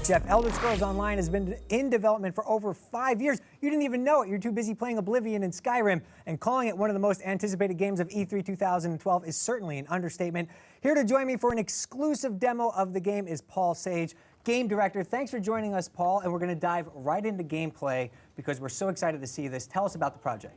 Jeff. Elder Scrolls Online has been in development for over 5 years. You didn't even know it. You're too busy playing Oblivion and Skyrim, and calling it one of the most anticipated games of E3 2012 is certainly an understatement. Here to join me for an exclusive demo of the game is Paul Sage, game director. Thanks for joining us, Paul, and we're going to dive right into gameplay because we're so excited to see this. Tell us about the project.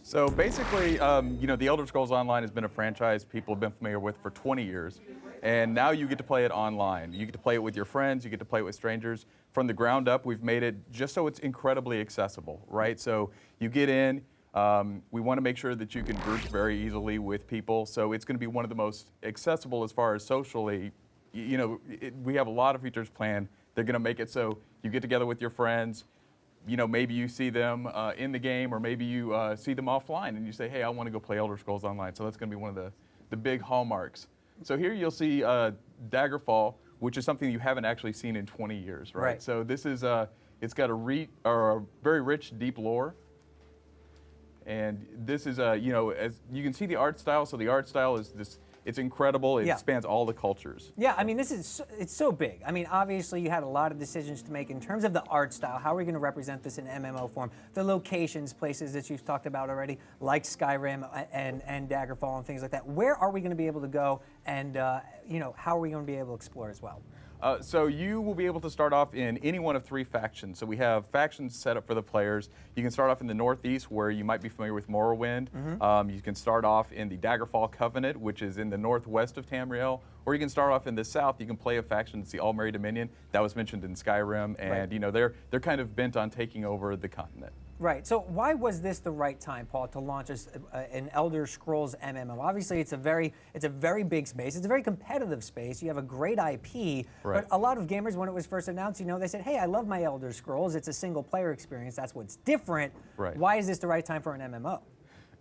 So basically, the Elder Scrolls Online has been a franchise people have been familiar with for 20 years, and now you get to play it online. You get to play it with your friends, you get to play it with strangers. From the ground up, we've made it just so it's incredibly accessible, right? So you get in, we want to make sure that you can group very easily with people, so it's going to be one of the most accessible as far as socially. We have a lot of features planned. They're going to make it so you get together with your friends. Maybe you see them in the game, or maybe you see them offline, and you say, hey, I want to go play Elder Scrolls Online. So that's going to be one of the big hallmarks. So here you'll see Daggerfall, which is something you haven't actually seen in 20 years, right? So this is, it's got a very rich, deep lore. And this is, as you can see the art style. So the art style is this. It's incredible. It spans all the cultures. Yeah, I mean, it's so big. I mean, obviously, you had a lot of decisions to make in terms of the art style. How are we going to represent this in MMO form? The locations, places that you've talked about already, like Skyrim and Daggerfall and things like that. Where are we going to be able to go, and how are we going to be able to explore as well? So you will be able to start off in any one of 3 factions. So we have factions set up for the players. You can start off in the Northeast, where you might be familiar with Morrowind. You can start off in the Daggerfall Covenant, which is in the northwest of Tamriel. Or you can start off in the South. You can play a faction that's the All-Merry Dominion. That was mentioned in Skyrim. And they're kind of bent on taking over the continent. Right. So why was this the right time, Paul, to launch an Elder Scrolls MMO? Obviously, it's a very big space. It's a very competitive space. You have a great IP. But a lot of gamers, when it was first announced, they said, hey, I love my Elder Scrolls. It's a single-player experience. That's what's different. Why is this the right time for an MMO?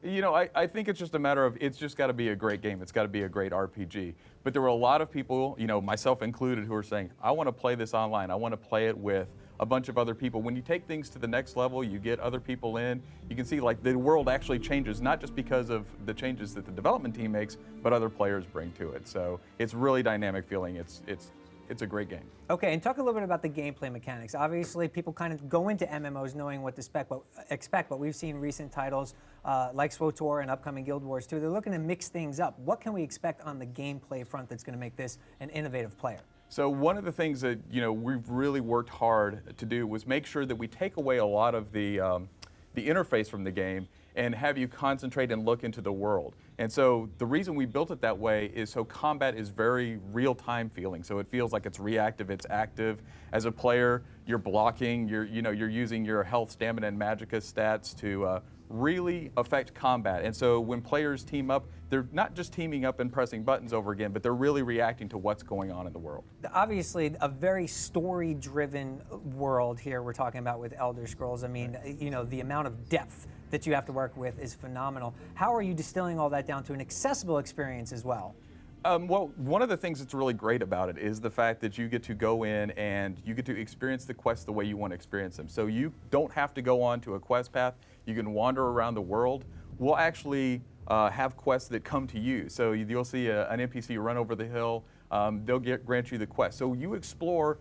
I think it's just a matter of, it's just got to be a great game. It's got to be a great RPG. But there were a lot of people, myself included, who are saying, I want to play this online. I want to play it with a bunch of other people. When you take things to the next level, you get other people in, you can see like the world actually changes, not just because of the changes that the development team makes, but other players bring to it. So it's really dynamic feeling. It's a great game. Okay, and talk a little bit about the gameplay mechanics. Obviously, people kind of go into MMOs knowing what to expect, but we've seen recent titles like SWTOR and upcoming Guild Wars 2. They're looking to mix things up. What can we expect on the gameplay front that's going to make this an innovative player? So one of the things that we've really worked hard to do was make sure that we take away a lot of the interface from the game and have you concentrate and look into the world. And so the reason we built it that way is so combat is very real-time feeling. So it feels like it's reactive, it's active. As a player, you're blocking, you're using your health, stamina, and magicka stats to really affect combat. And so when players team up, they're not just teaming up and pressing buttons over again, but they're really reacting to what's going on in the world. Obviously, a very story-driven world here we're talking about with Elder Scrolls. I mean, the amount of depth that you have to work with is phenomenal. How are you distilling all that down to an accessible experience as well? Well, one of the things that's really great about it is the fact that you get to go in and you get to experience the quests the way you want to experience them. So you don't have to go on to a quest path. You can wander around the world. We'll actually have quests that come to you. So you'll see an NPC run over the hill. They'll grant you the quest. So you explore,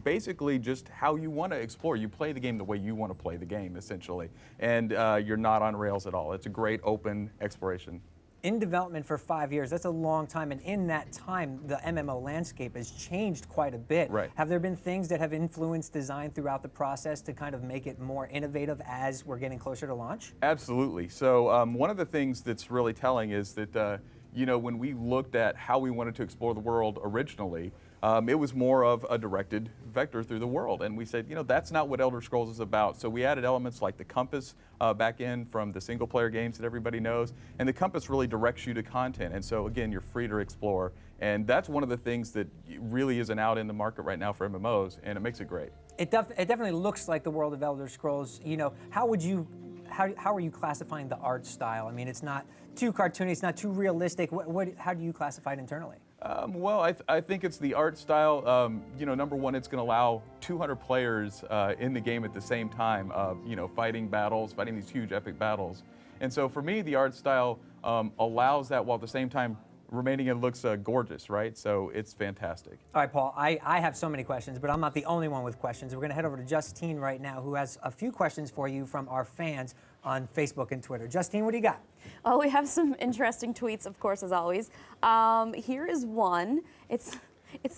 basically just how you want to explore. You play the game the way you want to play the game, essentially. And you're not on rails at all. It's a great open exploration. In development for 5 years, that's a long time, and in that time, the MMO landscape has changed quite a bit. Have there been things that have influenced design throughout the process to kind of make it more innovative as we're getting closer to launch? Absolutely. So one of the things that's really telling is that, when we looked at how we wanted to explore the world originally, it was more of a directed vector through the world. And we said, that's not what Elder Scrolls is about. So we added elements like the compass back in from the single-player games that everybody knows. And the compass really directs you to content. And so, again, you're free to explore. And that's one of the things that really isn't out in the market right now for MMOs, and it makes it great. It definitely looks like the world of Elder Scrolls. How are you classifying the art style? I mean, it's not too cartoony, it's not too realistic. How do you classify it internally? Well, I think it's the art style. Number one, it's going to allow 200 players in the game at the same time, fighting these huge epic battles. And so for me, the art style allows that while at the same time remaining. It looks gorgeous, right? So it's fantastic. All right, Paul, I have so many questions, but I'm not the only one with questions. We're going to head over to Justine right now, who has a few questions for you from our fans on Facebook and Twitter. Justine, what do you got? Oh, we have some interesting tweets, of course, as always. Here is one. It's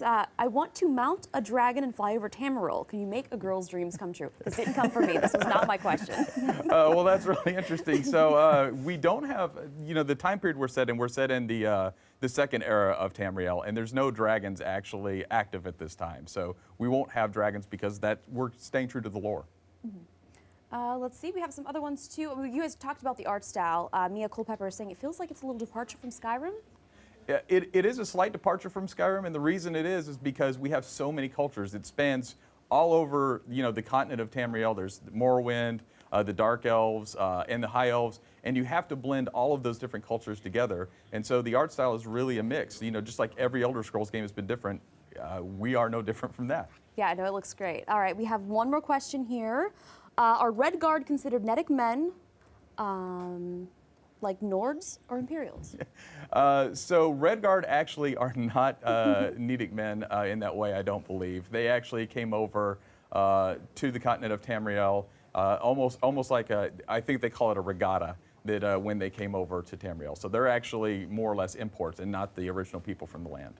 I want to mount a dragon and fly over Tamarill. Can you make a girl's dreams come true? This didn't come from me. This was not my question. Well, that's really interesting. So we don't have, the time period we're set in the second era of Tamriel, and there's no dragons actually active at this time. So we won't have dragons because we're staying true to the lore. Mm-hmm. Let's see, we have some other ones too. You guys talked about the art style. Mia Culpepper is saying it feels like it's a little departure from Skyrim. It is a slight departure from Skyrim, and the reason it is because we have so many cultures. It spans all over, the continent of Tamriel. There's Morrowind, the Dark Elves, and the High Elves, and you have to blend all of those different cultures together. And so the art style is really a mix. Just like every Elder Scrolls game has been different, we are no different from that. Yeah, I know, it looks great. All right, we have one more question here. Are Redguard considered Nedic men? Like Nords or Imperials? So Redguard actually are not Nedic men in that way, I don't believe. They actually came over to the continent of Tamriel, almost like I think they call it a regatta, that when they came over to Tamriel. So they're actually more or less imports and not the original people from the land.